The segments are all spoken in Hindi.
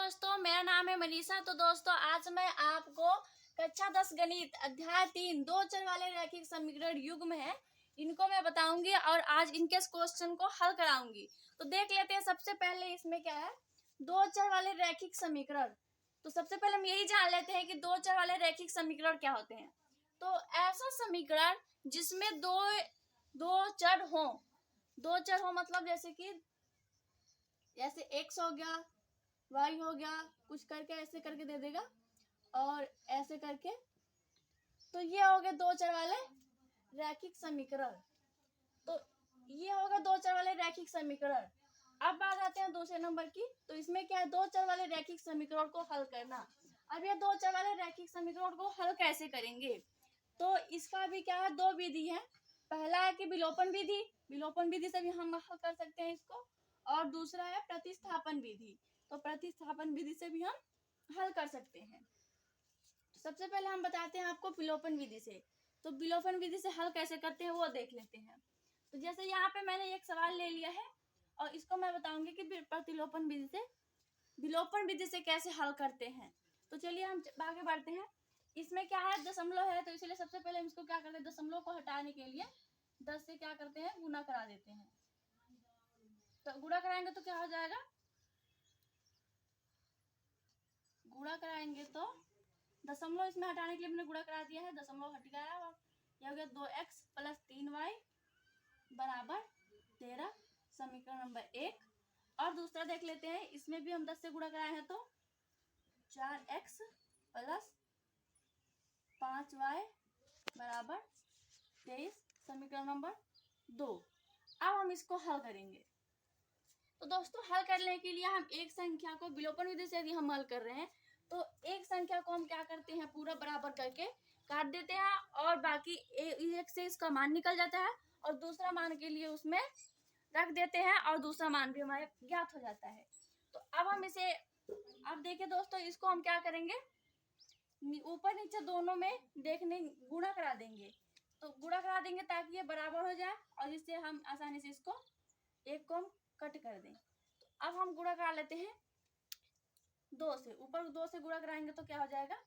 दोस्तों, मेरा नाम है मनीषा। तो दोस्तों, आज मैं आपको कक्षा 10 गणित अध्याय 3 दो चर वाले रैखिक समीकरण युग्म है, इनको मैं बताऊंगी और आज इनके क्वेश्चन को हल कराऊंगी। तो देख लेते हैं। सबसे पहले इसमें क्या है, दो चर वाले रैखिक समीकरण। तो सबसे पहले हम यही जान लेते हैं कि दो चर वाले रैखिक समीकरण क्या होते हैं। तो ऐसा समीकरण जिसमें दो चर हो मतलब जैसे x हो गया, y हो गया, कुछ करके ऐसे करके दे देगा और ऐसे करके। तो ये हो गए दो चर वाले रैखिक समीकरण। तो ये होगा दो चर वाले रैखिक समीकरण। अब बात आते हैं दूसरे नंबर की। तो इसमें क्या है, दो चर वाले रैखिक समीकरण को हल करना। अब ये दो चर वाले रैखिक समीकरण को हल कैसे करेंगे, तो इसका भी क्या है, दो विधि है। पहला है कि विलोपन विधि से भी हम हल कर सकते हैं इसको, और दूसरा है प्रतिस्थापन विधि। तो प्रतिस्थापन विधि से भी हम हल कर सकते हैं। सबसे पहले हम बताते हैं आपको विलोपन विधि से। तो विलोपन विधि से हल कैसे करते हैं वो देख लेते हैं। तो जैसे यहाँ पे मैंने एक सवाल ले लिया है और इसको मैं बताऊंगी कि विलोपन विधि से कैसे हल करते हैं। तो चलिए हम आगे बढ़ते हैं। इसमें क्या है, दशमलव है, तो इसलिए सबसे पहले हम इसको क्या करते हैं, दशमलव को हटाने के लिए 10 से क्या करते हैं, गुना करा देते हैं। तो गुणा कराएंगे तो क्या हो जाएगा, गुणा कराएंगे तो दशमलव इसमें हटाने के लिए हमने गुणा करा दिया है, दशमलव हट गया और यह हो गया 2x + 3y बराबर 13, समीकरण नंबर 1। और दूसरा देख लेते हैं। इसमें भी हम 10 से गुणा कराए हैं तो 4x + 5y बराबर 23, समीकरण नंबर 2। अब हम इसको हल करेंगे। तो दोस्तों, हल करने के लिए हम एक संख्या को विलोपन विधि से यदि हम हल कर रहे हैं तो एक संख्या को हम क्या करते हैं, पूरा बराबर करके काट देते हैं और बाकी एक से इसका मान निकल जाता है और दूसरा मान के लिए उसमें रख देते हैं और दूसरा मान भी हमारे ज्ञात हो जाता है। तो अब हम इसे, अब देखिए दोस्तों, इसको हम क्या करेंगे, ऊपर नीचे दोनों में गुणा करा देंगे। तो गुणा करा देंगे ताकि ये बराबर हो जाए और इससे हम आसानी से इसको एक को हम कट कर दें। तो अब हम गुणा करा लेते हैं 2 से। ऊपर 2 से गुणा कराएंगे तो क्या हो जाएगा,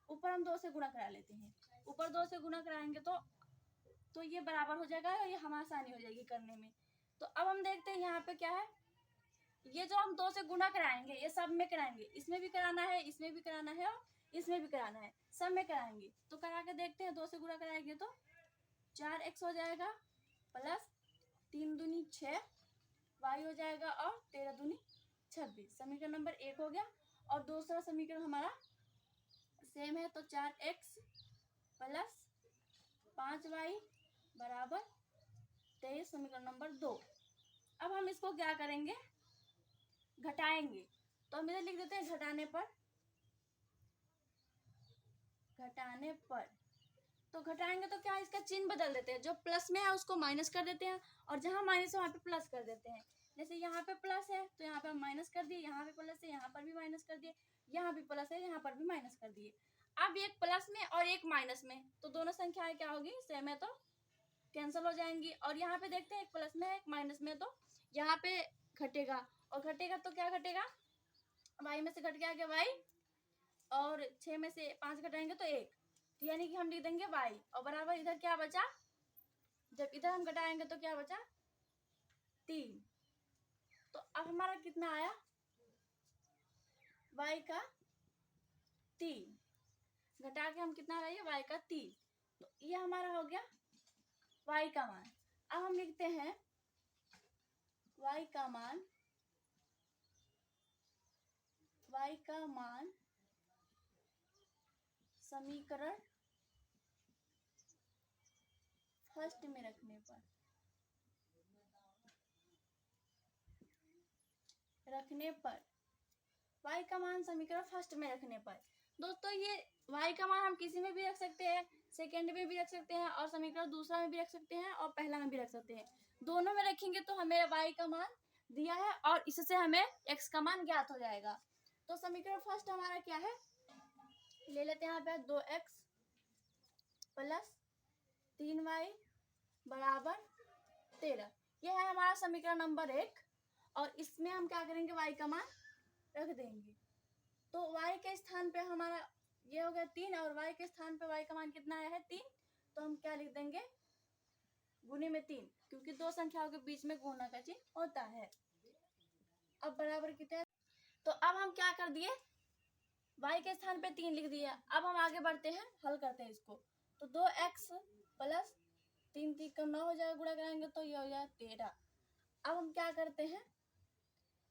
ऊपर हम 2 से गुणा करा लेते हैं। ऊपर 2 से गुणा कराएंगे तो ये बराबर हो जाएगा और ये हमें आसानी हो जाएगी करने में। तो अब हम देखते हैं यहाँ पे क्या है, ये जो हम 2 से गुणा कराएंगे ये सब में कराएंगे, इसमें भी कराना है, इसमें भी कराना है और इसमें भी कराना है, सब में कराएंगे। तो करा के देखते हैं। 2 से गुणा कराएंगे तो 4x हो जाएगा प्लस 3 दूनी 6 y हो जाएगा और 13 दूनी 26, समीकरण नंबर 1 हो गया। और दूसरा समीकरण हमारा सेम है, तो 4x + 5y बराबर 23, समीकरण नंबर 2। अब हम इसको क्या करेंगे, घटाएंगे। तो हम इधर लिख देते हैं घटाने पर। तो घटाएंगे तो क्या, इसका चिन्ह बदल देते हैं, जो प्लस में है उसको माइनस कर देते हैं और जहां माइनस है वहां पे प्लस कर देते हैं। जैसे यहाँ पे प्लस है तो यहाँ पे हम माइनस कर दिए, यहाँ पे प्लस है यहाँ पर भी माइनस कर दिए, यहाँ भी प्लस है यहाँ पर भी माइनस कर दिए। अब एक प्लस में और एक माइनस में, तो दोनों संख्याएं क्या होगी, सेम है तो कैंसिल हो जाएंगी। और यहाँ पे देखते हैं एक प्लस में है एक माइनस में, तो यहाँ पे घटेगा और घटेगा तो क्या घटेगा, y में से घट के आ गया y और 6 में से 5 घटाएंगे तो 1, तो यानी कि हम लिख देंगे y और बराबर इधर क्या बचा, जब इधर हम घटाएंगे तो क्या बचा 3। तो अब हमारा कितना आया, y का 3 घटा के हम कितना रही y का 3। तो ये हमारा हो गया y का मान। अब हम लिखते हैं y का मान समीकरण फर्स्ट में रखने पर y का मान समीकरण फर्स्ट में रखने पर। दोस्तों, ये y का मान हम किसी में भी रख सकते हैं, सेकेंड में भी रख सकते हैं और समीकरण दूसरा में भी रख सकते हैं और पहला में भी रख सकते हैं। दोनों में रखेंगे तो हमें y का मान दिया है और इससे हमें x का मान ज्ञात हो जाएगा। तो समीकरण फर्स्ट हमारा क्या है, ले लेते हैं यहाँ पे 2x + 3y बराबर 13, यह है हमारा समीकरण नंबर 1। और इसमें हम क्या करेंगे, y का मान रख देंगे। तो y के स्थान पे हमारा ये हो गया 3 और y के स्थान पे y का मान कितना आया है 3, तो हम क्या लिख देंगे गुने में 3, क्योंकि दो संख्याओं के बीच में गुणा का चिन्ह होता है। अब बराबर कितना है, तो अब हम क्या कर दिए y के स्थान पे 3 लिख दिया। अब हम आगे बढ़ते हैं, हल करते हैं इसको। तो 2x प्लस 3 3 9 हो जाएगा, गुणा कराएंगे तो ये हो जाएगा 13। अब हम क्या करते हैं,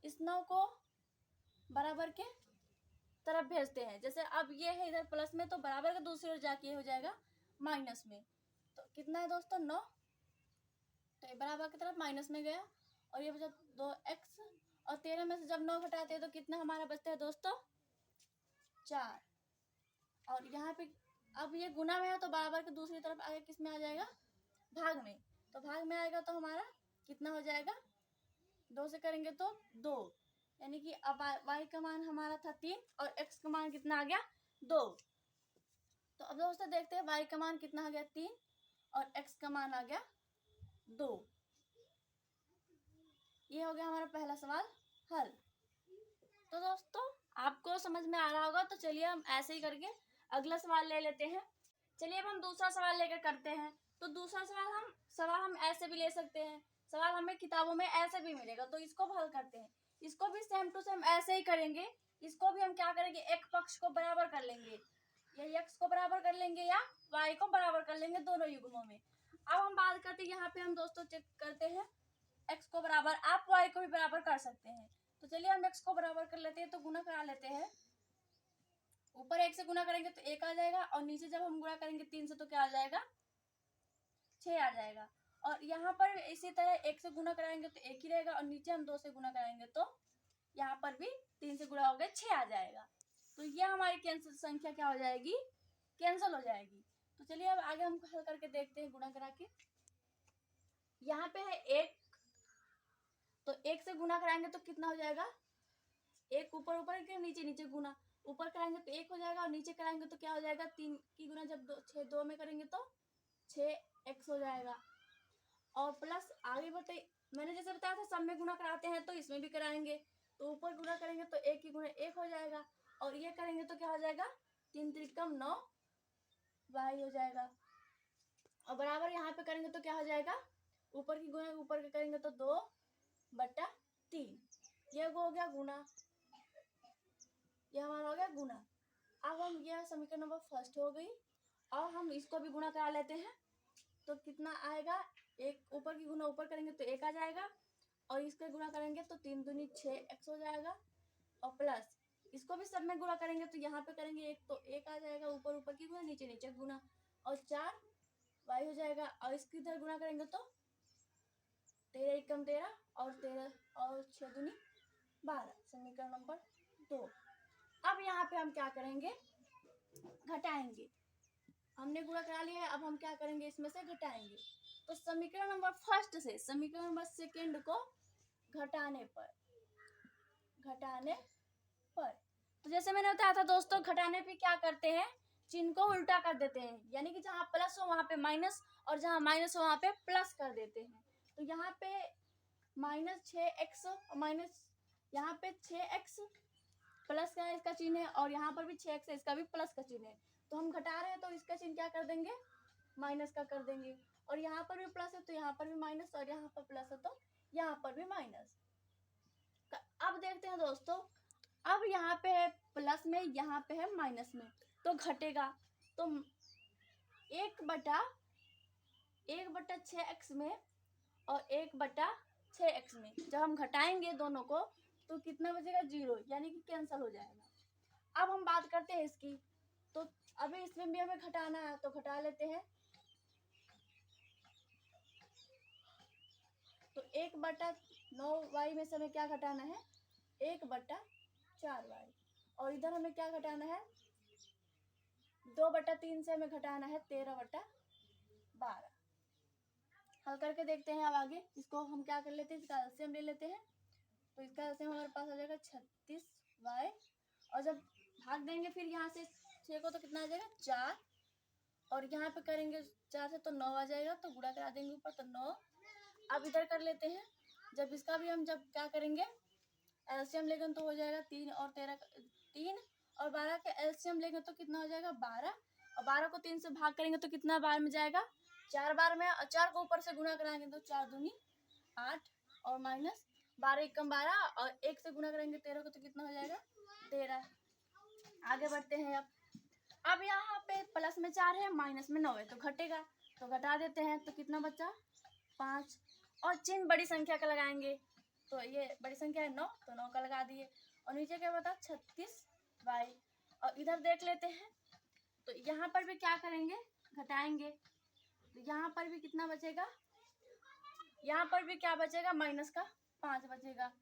इस 9 को बराबर के तरफ भेजते हैं। जैसे अब ये है इधर प्लस में, तो बराबर के दूसरी ओर जाके हो जाएगा माइनस में। तो कितना है दोस्तों 9, तो ये बराबर की तरफ माइनस में गया और ये बचा 2x, और 13 में से जब 9 घटाते हैं तो कितना हमारा बचता है दोस्तों 4। और यहाँ पे अब ये गुना में है तो बराबर के दूसरी तरफ आगे किस में आ जाएगा भाग में। तो भाग में आएगा तो हमारा कितना हो जाएगा, 2 से करेंगे तो 2, यानी कि अब y का मान हमारा था 3 और x का मान कितना आ गया 2। तो अब दोस्तों देखते हैं y का मान कितना आ गया 3 और x का मान आ गया 2। ये हो गया हमारा पहला सवाल हल। तो दोस्तों आपको समझ में आ रहा होगा, तो चलिए हम ऐसे ही करके अगला सवाल ले लेते हैं। चलिए अब हम दूसरा सवाल लेकर करते हैं। तो दूसरा सवाल हम ऐसे भी ले सकते हैं, सवाल हमें किताबों में ऐसे भी मिलेगा, तो इसको हल करते हैं। इसको भी सेम टू सेम ऐसे ही करेंगे। इसको भी हम क्या करेंगे, एक पक्ष को बराबर कर लेंगे, या x को बराबर कर लेंगे या y को बराबर कर लेंगे, दोनों युग्मों में। अब हम बात करते हैं, यहाँ पे हम दोस्तों चेक करते हैं x को बराबर, आप y को भी बराबर कर सकते हैं। तो चलिए हम x को बराबर कर लेते हैं, तो गुना करा लेते हैं। ऊपर 1 से गुना करेंगे तो 1 आ जाएगा, और नीचे जब हम गुना करेंगे 3 से तो क्या आ जाएगा 6 आ जाएगा। और यहाँ पर इसी तरह 1 से गुना कराएंगे तो 1 ही रहेगा, और नीचे हम 2 से गुना कराएंगे तो यहाँ पर भी 3 से गुणा हो गया 6 आ जाएगा। तो ये हमारी कैंसिल संख्या क्या हो जाएगी, कैंसिल हो जाएगी। तो चलिए अब आगे हम हल करके देखते हैं गुणा करा के। यहाँ पे है 1, तो 1 से गुना कराएंगे तो कितना हो जाएगा, 1 ऊपर ऊपर के नीचे नीचे गुना, ऊपर कराएंगे तो 1 हो जाएगा, और नीचे कराएंगे तो क्या हो जाएगा 3 की गुना, जब 2 में करेंगे तो 6x हो जाएगा। और प्लस आगे बताइए, मैंने जैसे बताया था सब में गुना कराते हैं, तो इसमें भी कराएंगे। तो ऊपर गुना करेंगे तो 1 की गुना 1 हो जाएगा, और ये करेंगे तो क्या हो जाएगा 3 त्रिकम 9 y हो जाएगा। और बराबर यहाँ पे करेंगे तो क्या हो जाएगा, ऊपर की गुना ऊपर के करेंगे तो 2/3, ये हो गया गुना, ये हमारा हो गया गुना। अब हम यह समीकरण नंबर फर्स्ट हो गई, और हम इसको भी गुना करा लेते हैं। तो कितना आएगा, 1 ऊपर की गुना ऊपर करेंगे तो 1 आ जाएगा, और इसका गुना करेंगे तो 3 दूनी 6x हो जाएगा, और प्लस इसको भी सब में गुणा करेंगे तो यहाँ पे करेंगे 1 तो 1 आ जाएगा, ऊपर ऊपर की गुना नीचे नीचे गुना, और 4y हो जाएगा। और इसकी इधर गुना करेंगे तो 13 एकम 13 और 13 और 6 दूनी 12, समीकरण नंबर 2। अब यहाँ पे हम क्या करेंगे, घटाएंगे। हमने गुणा करा लिया है, अब हम क्या करेंगे, इसमें से घटाएंगे। तो समीकरण नंबर फर्स्ट से समीकरण नंबर सेकेंड को घटाने पर तो जैसे मैंने बताया था दोस्तों, घटाने पे क्या करते हैं, चिन्ह को उल्टा कर देते हैं, यानी कि जहाँ प्लस हो वहां पे माइनस, और जहाँ माइनस हो वहां पे प्लस कर देते हैं। तो यहाँ पे -6x माइनस, यहाँ पे 6x प्लस का इसका चिन्ह है, और यहाँ पर भी 6x है, इसका भी प्लस का चिन्ह है। तो हम घटा रहे हैं तो इसका चिन्ह क्या कर देंगे, माइनस का कर देंगे। और यहाँ पर भी प्लस है तो यहाँ पर भी माइनस, और यहाँ पर प्लस है तो यहाँ पर भी माइनस। अब देखते हैं दोस्तों, अब यहाँ पे है प्लस में, यहाँ पे है माइनस में, तो घटेगा। तो 1/6x में और 1/6x में जब हम घटाएंगे दोनों को तो कितना बचेगा 0, यानी कि कैंसिल हो जाएगा। अब हम बात करते हैं इसकी, तो अभी इसमें भी हमें घटाना है तो घटा लेते हैं। तो 1/9y में से हमें क्या घटाना है, 1/4y, और इधर हमें क्या घटाना है, 2/3 से हमें घटाना है 13/12। हल करके देखते हैं। अब आगे इसको हम क्या कर लेते हैं, इसका एलसीएम ले लेते हैं। तो इसका एलसीएम हमारे पास आ जाएगा 36y, और जब भाग देंगे फिर यहाँ से 6 को तो कितना आ जाएगा 4, और यहाँ पे करेंगे 4 से तो 9 आ जाएगा, तो गुणा करा देंगे ऊपर तो 9। अब इधर कर लेते हैं, जब इसका भी हम जब क्या करेंगे एलसीएम लेंगे तो हो जाएगा 3 और 13 3 और 12 का एलसीएम लेंगे तो कितना हो जाएगा 12, और 12 को 3 से भाग करेंगे तो कितना बार में जाएगा 4 बार में, और 4 को ऊपर से गुना कराएंगे तो 4 दूनी 8 और माइनस 12 एकम 12 और 1 से गुना करेंगे 13 को तो कितना हो जाएगा 13। आगे बढ़ते हैं। अब यहाँ पे प्लस में 4 है, माइनस में 9 है, तो घटेगा, तो घटा देते हैं, तो कितना बचा 5। और चिन्ह बड़ी संख्या का लगाएंगे, तो ये बड़ी संख्या है 9, तो 9 का लगा दिए, और नीचे क्या बता 36y। और इधर देख लेते हैं, तो यहाँ पर भी क्या करेंगे घटाएंगे, तो यहाँ पर भी कितना बचेगा, यहाँ पर भी क्या बचेगा माइनस का 5 बचेगा,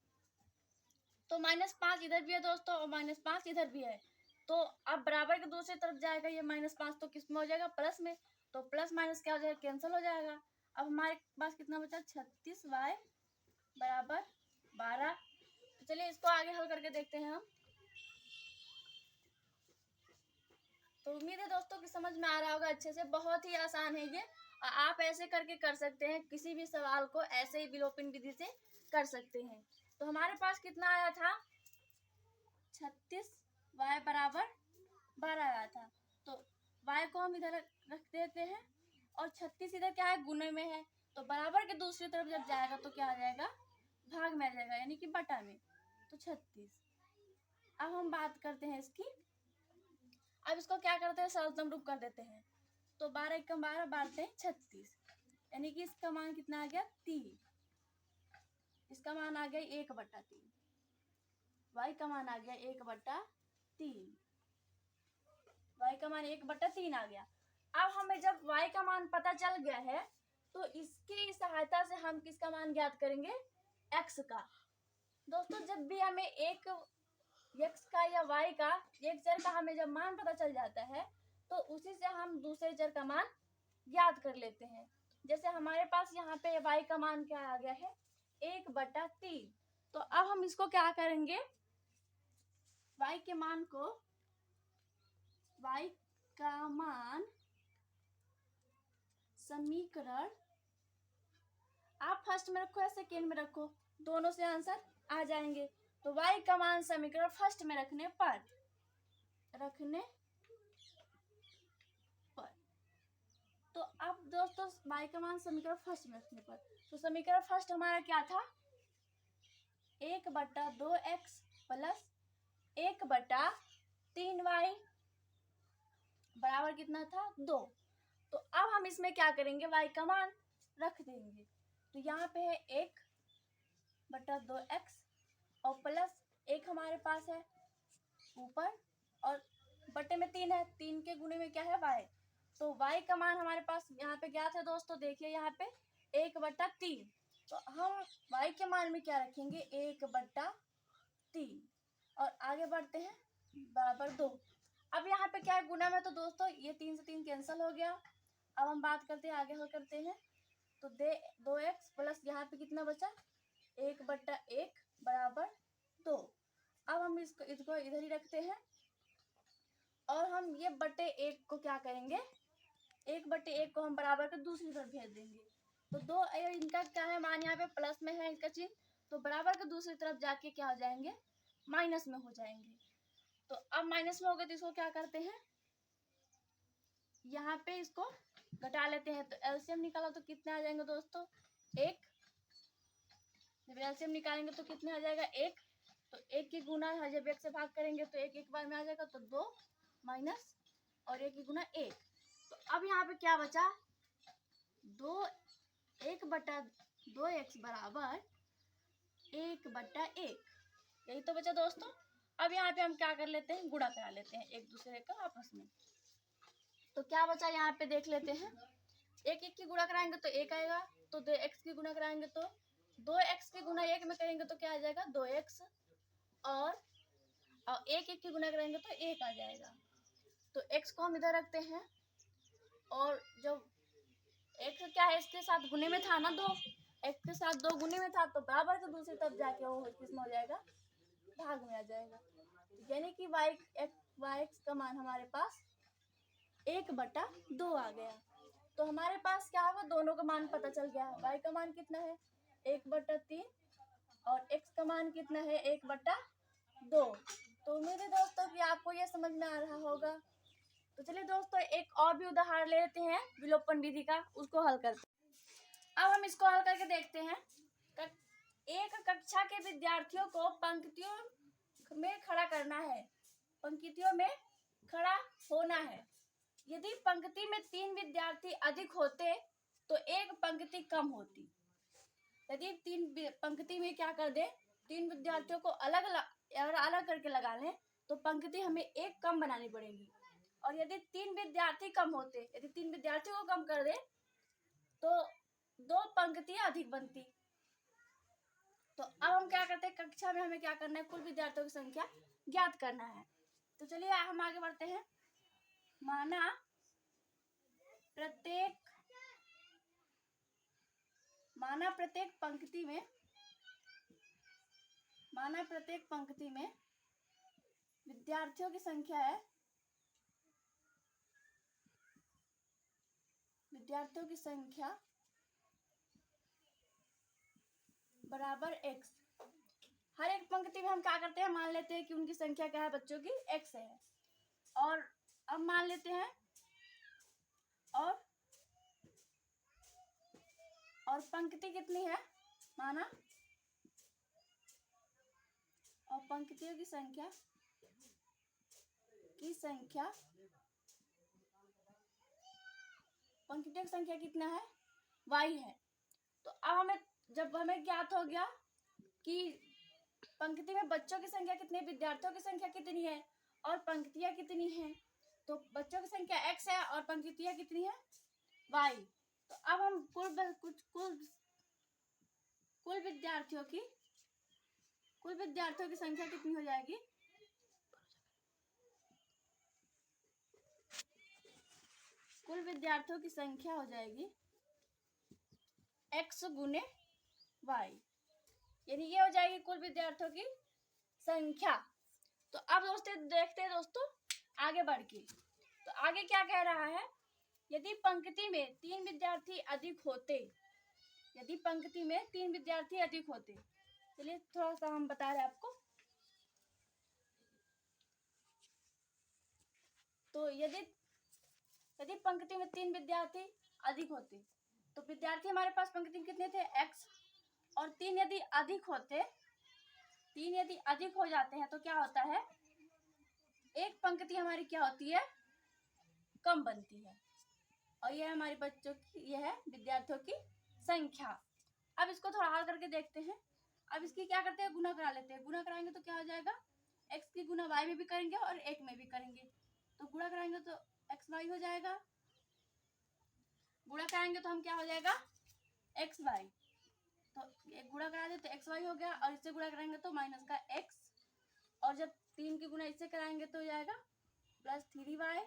तो -5 इधर भी है दोस्तों और -5 इधर भी है, तो अब बराबर के दूसरी तरफ जाएगा ये -5, तो किस में हो जाएगा प्लस में, तो प्लस माइनस क्या हो जाएगा कैंसिल हो जाएगा। अब हमारे पास कितना बचा 36y बराबर 12। तो चलिए इसको आगे हल करके देखते हैं हम। तो उम्मीद है दोस्तों कि समझ में आ रहा होगा अच्छे से, बहुत ही आसान है ये, आप ऐसे करके कर सकते हैं, किसी भी सवाल को ऐसे ही विलोपन विधि से कर सकते हैं। तो हमारे पास कितना आया था 36y बराबर 12 आया था, तो y को हम इधर रख देते हैं, और 36 इधर क्या है गुने में है, तो बराबर के दूसरी तरफ जब जाएगा तो क्या आ जाएगा भाग में आ जाएगा, यानी कि बटा में, तो 36। अब हम बात करते हैं इसकी, अब इसको क्या करते हैं सरलतम रूप कर देते हैं, तो 12 एकम 12 बारते हैं 36, यानी कि इसका मान कितना आ गया 3, इसका मान आ गया 1/3, y का मान आ गया 1/3, y का मान 1/3 आ गया। अब हमें जब y का मान पता चल गया है, तो इसकी सहायता से हम किसका मान ज्ञात करेंगे x का। दोस्तों जब भी हमें एक x का या y का एक चर का हमें जब मान पता चल जाता है, तो उसी से हम दूसरे चर का मान ज्ञात कर लेते हैं। जैसे हमारे पास यहाँ पे y का मान क्या आ गया है 1/3, तो अब हम इसको क्या करेंगे y के मान को, y का मान समीकरण, आप फर्स्ट में रखो या सेकेंड में रखो, दोनों से आंसर आ जाएंगे। तो y का मान समीकरण फर्स्ट में रखने पर तो अब दोस्तों y का मान समीकरण फर्स्ट में रखने पर, तो समीकरण फर्स्ट हमारा क्या था 1/2x प्लस 1/3y बराबर कितना था 2। तो अब हम इसमें क्या करेंगे y का मान रख देंगे, तो यहाँ पे है 1/2x और प्लस 1 हमारे पास है ऊपर, और बटे में 3 है, 3 के गुणे में क्या है y, तो y का मान हमारे पास यहाँ पे क्या था दोस्तों, देखिए यहाँ पे 1/3, तो हम y के मान में क्या रखेंगे 1/3, और आगे बढ़ते हैं बराबर 2। अब यहाँ पे क्या है गुना में, तो दोस्तों ये 3 से 3 कैंसिल हो गया। अब हम बात करते हैं आगे हल करते हैं, तो 2x प्लस यहाँ पे कितना बचा 1/1 बराबर 2। अब हम इसको इधर ही रखते हैं, और हम ये बटे 1 को क्या करेंगे 1/1 को हम बराबर के दूसरी तरफ भेज देंगे, तो 2 इनका क्या है मान यहाँ पे प्लस में है इसका चिन्ह, तो बराबर के दूसरी तरफ जाके क्या हो जाएंगे माइनस में हो जाएंगे। तो अब माइनस में हो गए तो इसको क्या करते हैं यहाँ पे इसको घटा लेते हैं, तो एलसीएम निकाला तो कितने आ जाएंगे दोस्तों 1, जब एलसीएम निकालेंगे तो कितने आ जाएगा 1, तो 1 की गुना है जब 1 से भाग करेंगे तो 1 एक बार में आ जाएगा, तो 2 माइनस और 1 की गुना 1। तो अब यहाँ पे क्या बचा 1/2x बराबर 1/1, यही तो बचा दोस्तों। अब यहाँ पे हम क्या कर लेते हैं गुणा करा लेते हैं एक दूसरे का आपस में, तो क्या बचा यहाँ पे देख लेते हैं, 1 की गुणा कराएंगे तो 1 आएगा, तो 2x की गुणा कराएंगे तो 2x की गुणा 1 में करेंगे तो क्या आ जाएगा 2x, और 1 की गुणा करेंगे तो 1 आ जाएगा। तो x को हम इधर रखते हैं, और जब x क्या है इसके साथ गुने में था ना 2, x के साथ 2 गुने में था, तो बराबर के दूसरी तरफ जाके वो किसमें हो जाएगा भाग में आ जाएगा, यानी कि y का मान हमारे पास 1/2 आ गया। तो हमारे पास क्या होगा दोनों का मान पता चल गया, y का मान कितना है 1/3 और x का मान कितना है 1/2। तो उम्मीद है दोस्तों कि आपको आपको ये समझ में आ रहा होगा। तो चलिए दोस्तों एक और भी उदाहरण ले लेते हैं विलोपन विधि का, उसको हल करते हैं। अब हम इसको हल करके देखते हैं। एक कक्षा के विद्यार्थियों को पंक्तियों में खड़ा करना है, पंक्तियों में खड़ा होना है। यदि पंक्ति में 3 विद्यार्थी अधिक होते तो एक पंक्ति कम होती। यदि 3 पंक्ति में क्या कर दे, 3 विद्यार्थियों को अलग अलग करके लगा लें तो पंक्ति हमें एक कम बनानी पड़ेगी। और यदि 3 विद्यार्थी कम होते, यदि 3 विद्यार्थियों को कम कर दे तो 2 पंक्तियां अधिक बनती। तो अब हम क्या करते हैं, कक्षा में हमें क्या करना है, कुल विद्यार्थियों की संख्या ज्ञात करना है। तो चलिए हम आगे बढ़ते हैं। माना प्रत्येक पंक्ति में विद्यार्थियों की संख्या है, विद्यार्थियों की संख्या बराबर x। हर एक पंक्ति में हम क्या करते हैं, मान लेते हैं कि उनकी संख्या क्या है, बच्चों की x है। और अब मान लेते हैं और पंक्ति कितनी है, माना, और पंक्तियों की संख्या कितना है, y है। तो अब जब हमें ज्ञात हो गया कि पंक्ति में बच्चों की संख्या कितनी, विद्यार्थियों की संख्या कितनी है और पंक्तियां कितनी हैं, तो बच्चों की संख्या x है और पंक्तियां कितनी है, y। तो अब हम कुल विद्यार्थियों की संख्या कितनी हो जाएगी, कुल विद्यार्थियों की संख्या हो जाएगी x गुने y, यानी ये हो जाएगी कुल विद्यार्थियों की संख्या। तो अब दोस्तों देखते हैं दोस्तों आगे बढ़ के। तो आगे क्या कह रहा है, यदि पंक्ति में 3 विद्यार्थी अधिक होते, यदि पंक्ति में 3 विद्यार्थी अधिक होते, चलिए थोड़ा सा हम बता रहे हैं आपको। तो यदि पंक्ति में 3 विद्यार्थी अधिक होते तो विद्यार्थी हमारे पास पंक्ति में कितने थे, x। और 3 यदि अधिक हो जाते हैं तो क्या होता है, एक पंक्ति हमारी क्या होती है, कम बनती है। और यह हमारे बच्चों की, यह है विद्यार्थियों की संख्या। अब इसको थोड़ा हल करके देखते हैं। अब इसकी क्या करते हैं, गुना करा लेते हैं। गुना कराएंगे तो क्या हो जाएगा, x की गुना y में भी करेंगे और 1 में भी करेंगे, तो गुणा कराएंगे तो xy हो जाएगा। गुणा कराएंगे तो हम क्या हो जाएगा, xy। तो एक गुणा करा दे तो xy हो गया, और इससे गुणा कराएंगे तो माइनस का x, और जब 3 की गुना इससे कराएंगे तो हो जाएगा प्लस 3y,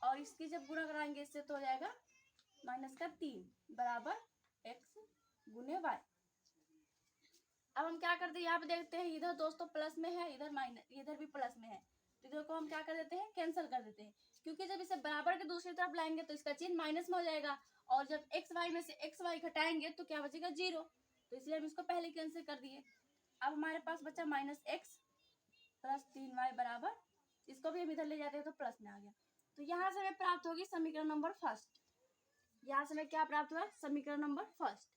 और इसकी जब गुणा कराएंगे इससे तो हो जाएगा माइनस का 3 बराबर x गुने y। अब हम क्या करते हैं, यहाँ पे देखते हैं इधर दोस्तों प्लस में है, इधर माइनस, इधर भी प्लस में है, तो इधर को हम क्या कर देते हैं, कैंसिल कर देते हैं। क्योंकि जब इसे बराबर के दूसरी तरफ लाएंगे तो इसका चिन्ह माइनस में हो जाएगा, और जब एक्स वाई में से एक्स वाई घटाएंगे तो क्या बचेगा, 0। तो इसलिए हम इसको पहले कैंसिल कर दिए। अब हमारे पास बचा माइनस एक्स प्लस 3y बराबर, इसको भी हम इधर ले जाते हैं तो प्लस में आ गया। तो यहाँ से हमें प्राप्त होगी समीकरण नंबर फर्स्ट। यहाँ से हमें क्या प्राप्त हुआ, समीकरण नंबर फर्स्ट।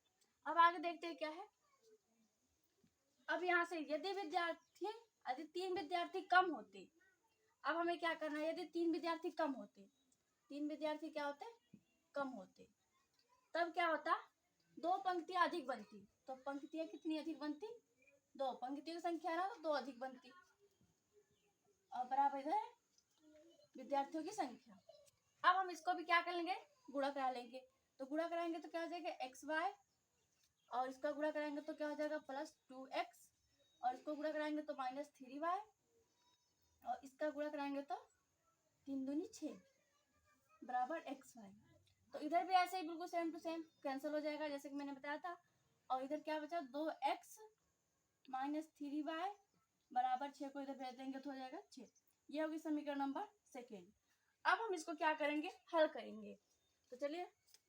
अब आगे देखते हैं क्या है। अब यहाँ से यदि 3 विद्यार्थी कम होते, अब हमें क्या करना है, यदि 3 विद्यार्थी कम होते, 3 विद्यार्थी क्या होते, कम होते, तब क्या होता, 2 पंक्तियां अधिक बनती। तो पंक्तियां कितनी अधिक बनती, 2। पंक्तियों की संख्या ना 2 अधिक बनती, और बराबर इधर विद्यार्थियों की संख्या। अब हम इसको भी क्या कर लेंगे, गुणा करा लेंगे। तो गुणा कराएंगे तो क्या हो जाएगा, एक्स वाई, और इसका गुणा कराएंगे तो क्या हो जाएगा प्लस 2x, और इसको गुणा कराएंगे तो माइनस 3y, और इसका गुणा कराएंगे तो 3 दूनी 6 बराबर xy। तो इधर भी ऐसे ही बिल्कुल सेम टू सेम कैंसिल हो जाएगा जैसे कि मैंने बताया था। और इधर क्या बचा, 2x माइनस 3y बराबर 6 को इधर भेज देंगे तो हो जाएगा 6। ये होगी समीकरण नंबर सेकेंड। अब हम इसको क्या करेंगे, हल करेंगे। तो चलिए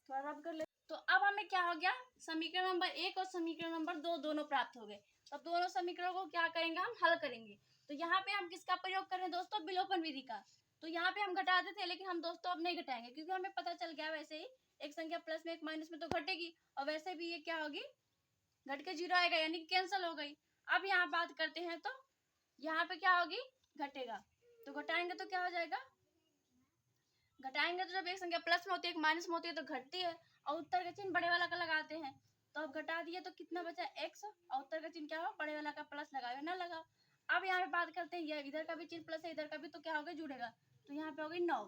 थोड़ा रब कर ले। तो अब हमें क्या हो गया, समीकरण नंबर 1 और समीकरण नंबर 2 दोनों प्राप्त हो गए। अब दोनों समीकरणों को क्या करेंगे, हम हल करेंगे। तो यहाँ पे हम किसका प्रयोग कर रहे हैं दोस्तों, विलोपन विधि का। तो यहाँ पे हम घटाते थे, लेकिन हम दोस्तों अब नहीं घटाएंगे, क्योंकि हमें पता चल गया वैसे ही एक संख्या प्लस में एक माइनस में तो घटेगी, और वैसे भी ये क्या होगी, घट के 0 आएगा, यानी कि कैंसिल हो गई। अब यहाँ बात करते हैं, तो यहाँ पे क्या होगी, घटेगा, तो घटाएंगे तो क्या हो जाएगा, घटाएंगे तो जब एक संख्या प्लस में होती है एक माइनस में होती है तो घटती है, और उत्तर का चिन्ह बड़े वाला का लगाते हैं। तो अब घटा दिए तो कितना बचा x, और उत्तर का चिन्ह क्या हो, बड़े वाला का प्लस लगाओ ना लगाओ। अब यहाँ पे बात करते हैं, ये इधर का भी चिन्ह प्लस है, इधर का भी, तो क्या होगा, जुड़ेगा, तो यहाँ पे होगी 9।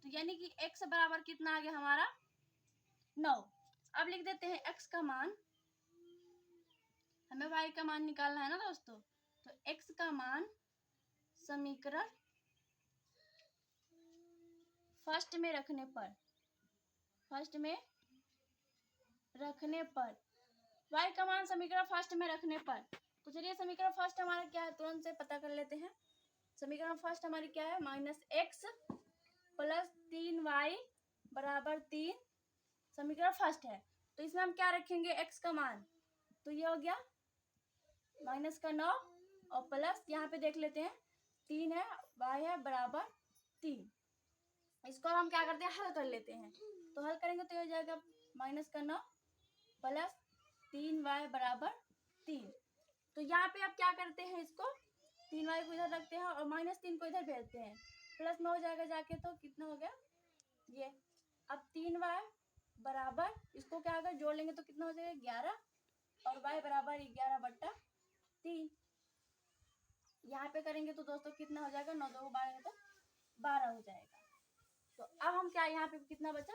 तो यानी कि x बराबर कितना आ गया हमारा, 9। अब लिख देते हैं x का मान, हमें y का मान निकालना है ना दोस्तों, तो x का मान समीकरण फर्स्ट में रखने पर y का मान समीकरण फर्स्ट में रखने पर, तो चलिए समीकरण फर्स्ट हमारा क्या है तुरंत से पता कर लेते हैं। समीकरण फर्स्ट हमारी क्या है, -x प्लस 3y बराबर 3 समीकरण फर्स्ट है। तो इसमें हम क्या रखेंगे, x का मान, तो ये हो गया -9 और प्लस यहाँ पे देख लेते हैं 3 है, y है बराबर 3। इसको हम क्या करते हैं, हल कर लेते हैं, तो हल करेंगे तो ये हो जाएगा -9 प्लस 3y बराबर 3। तो यहाँ पे अब क्या करते हैं, इसको 3y को इधर रखते हैं और -3 को इधर भेजते हैं, प्लस में हो जाएगा जाके, तो कितना हो गया ये। अब 3y बराबर, इसको क्या होगा, जोड़ लेंगे तो कितना हो जाएगा 11, और y बराबर 11/3। यहाँ पे करेंगे तो दोस्तों कितना हो जाएगा, 9 2 12 तो 12 हो जाएगा। तो अब हम क्या, यहाँ पे कितना बचा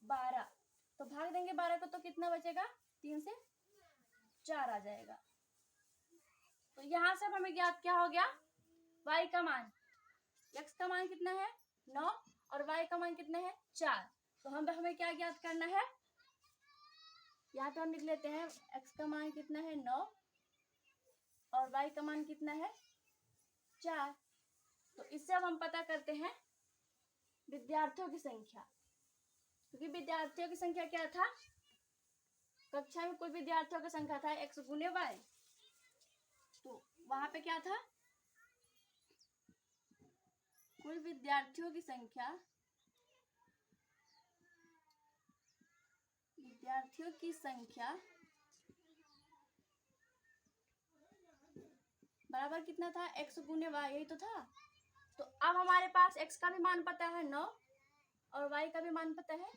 12, तो भाग देंगे 12 को तो कितना बचेगा, 3 से 4 आ जाएगा। तो यहाँ से हमें ज्ञात क्या हो गया, y का मान, x का मान कितना है 9 और y का मान कितना है 4। तो हमें क्या ज्ञात करना है, यहाँ पे हम लिख लेते हैं x का मान कितना है 9 और y का मान कितना है 4। तो इससे अब हम पता करते हैं विद्यार्थियों की संख्या, क्योंकि विद्यार्थियों की संख्या क्या था, कक्षा में कुल विद्यार्थियों की संख्या था x गुने y, तो वहां पे क्या था, कुल विद्यार्थियों की संख्या बराबर कितना था, x गुने y, यही तो था। तो अब हमारे पास x का भी मान पता है 9 और y का भी मान पता है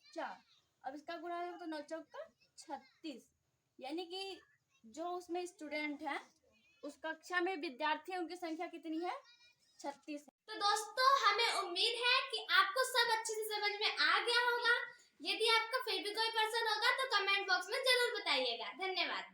4। अब इसका गुणा है तो 9 चौका 36, यानी कि जो उसमें स्टूडेंट है उस कक्षा में विद्यार्थियों की संख्या कितनी है, 36 है। तो दोस्तों हमें उम्मीद है कि आपको सब अच्छे से समझ में आ गया होगा। यदि आपका फिर भी कोई प्रश्न होगा तो कमेंट बॉक्स में जरूर बताइएगा। धन्यवाद।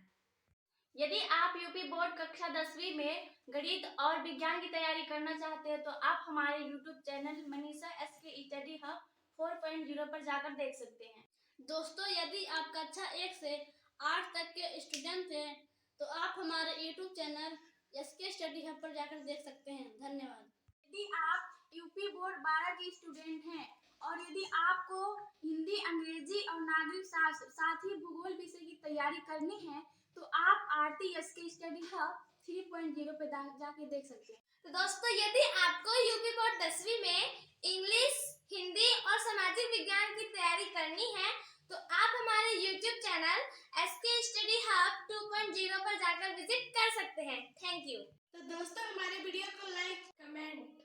यदि आप यूपी बोर्ड कक्षा 10वीं में गणित और विज्ञान की तैयारी करना चाहते हैं तो आप हमारे YouTube channel Manisha SK study hub 4.0 पर जाकर देख सकते हैं। दोस्तों यदि आप कक्षा 1 से 8 तक के स्टूडेंट हैं तो आप हमारे YouTube channel SK study hub पर जाकर देख सकते हैं। धन्यवाद। यदि आप यूपी बोर्ड 12 के स्टूडेंट हैं और यदि आपको हिंदी, अंग्रेजी और नागरिक साथ ही भूगोल विषय की तैयारी करनी है तो आप आरती SK स्टडी हब 3.0 पे जाके देख सकते हैं। तो दोस्तों यदि आपको यूपी बोर्ड 10वीं में इंग्लिश, हिंदी और सामाजिक विज्ञान की तैयारी करनी है तो आप हमारे YouTube channel SK study hub 2.0 पर जाकर विजिट कर सकते हैं। Thank you. तो दोस्तों हमारे वीडियो को लाइक, कमेंट,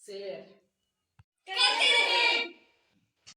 शेयर